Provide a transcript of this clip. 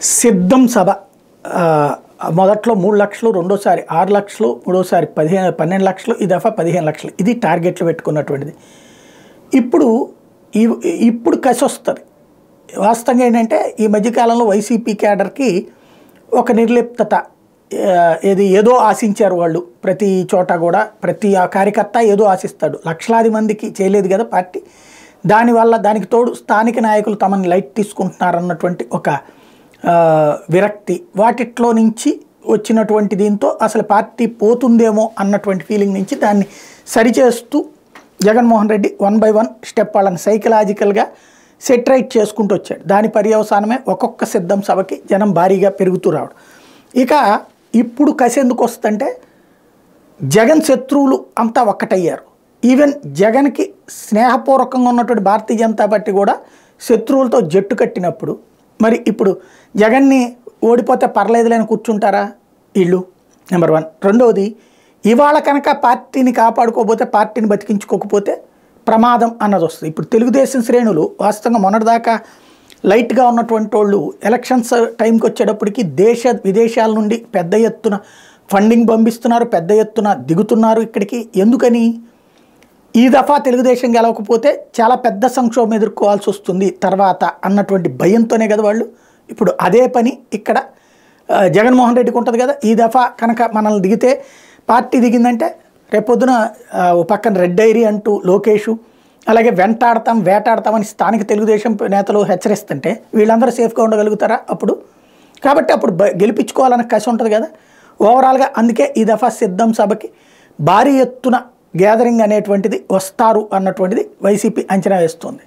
సిద్ధం సభ మొదట్లో 3 లక్షలు, రెండోసారి 6 లక్షలు, మూడోసారి 12 లక్షలు, ఈ దఫా 15 లక్షలు. ఇది టార్గెట్లు పెట్టుకున్నటువంటిది. ఇప్పుడు కసి వస్తుంది. వాస్తవంగా ఏంటంటే ఈ మధ్యకాలంలో వైసీపీ క్యాడర్కి ఒక నిర్లిప్తత, ఏదో ఆశించారు వాళ్ళు. ప్రతి చోట కూడా ప్రతి కార్యకర్త ఏదో ఆశిస్తాడు. లక్షలాది మందికి చేయలేదు కదా పార్టీ. దానివల్ల దానికి తోడు స్థానిక నాయకులు తమని లైట్ తీసుకుంటున్నారన్నటువంటి ఒక విరక్తి, వాటిట్లో నుంచి వచ్చినటువంటి దీంతో అసలు పార్టీ పోతుందేమో అన్నటువంటి ఫీలింగ్ నుంచి దాన్ని సరిచేస్తూ జగన్మోహన్ రెడ్డి 1 by 1 స్టెప్ వాళ్ళని సైకలాజికల్గా సెటరైట్ చేసుకుంటూ వచ్చాడు. దాని పర్యవసానమే ఒక్కొక్క సిద్ధం సభకి జనం భారీగా పెరుగుతూ రావడం. ఇక ఇప్పుడు కసి ఎందుకు వస్తుందంటే జగన్ శత్రువులు అంతా ఒక్కటయ్యారు. ఈవెన్ జగన్కి స్నేహపూర్వకంగా ఉన్నటువంటి భారతీయ జనతా పార్టీ కూడా శత్రువులతో జట్టు కట్టినప్పుడు మరి ఇప్పుడు జగన్ని ఓడిపోతే పర్లేదులేని కూర్చుంటారా వీళ్ళు? నెంబర్ 1. రెండవది, ఇవాళ కనుక పార్టీని కాపాడుకోకపోతే, పార్టీని బతికించుకోకపోతే ప్రమాదం అన్నది వస్తుంది. ఇప్పుడు తెలుగుదేశం శ్రేణులు వాస్తవంగా మొన్నటిదాకా లైట్గా ఉన్నటువంటి వాళ్ళు ఎలక్షన్స్ టైంకి వచ్చేటప్పటికి విదేశాల నుండి పెద్ద ఎత్తున ఫండింగ్ పంపిస్తున్నారు, పెద్ద ఎత్తున దిగుతున్నారు ఇక్కడికి. ఎందుకని? ఈ దఫా తెలుగుదేశం గెలవకపోతే చాలా పెద్ద సంక్షోభం ఎదుర్కోవాల్సి వస్తుంది తర్వాత అన్నటువంటి భయంతోనే కదా వాళ్ళు. ఇప్పుడు అదే పని ఇక్కడ జగన్మోహన్ రెడ్డికి ఉంటుంది కదా. ఈ దఫా కనుక మనల్ని దిగితే, పార్టీ దిగిందంటే రేపొద్దున పక్కన రెడ్ డైరీ అంటూ లోకేషు, అలాగే వేటాడతామని స్థానిక తెలుగుదేశం నేతలు హెచ్చరిస్తుంటే వీళ్ళందరూ సేఫ్గా ఉండగలుగుతారా అప్పుడు? కాబట్టి అప్పుడు గెలిపించుకోవాలన్న కసి ఉంటుంది కదా ఓవరాల్గా. అందుకే ఈ దఫా సిద్ధం సభకి భారీ ఎత్తున గ్యాదరింగ్ అనేటువంటిది వస్తారు అన్నటువంటిది వైసీపీ అంచనా వేస్తుంది.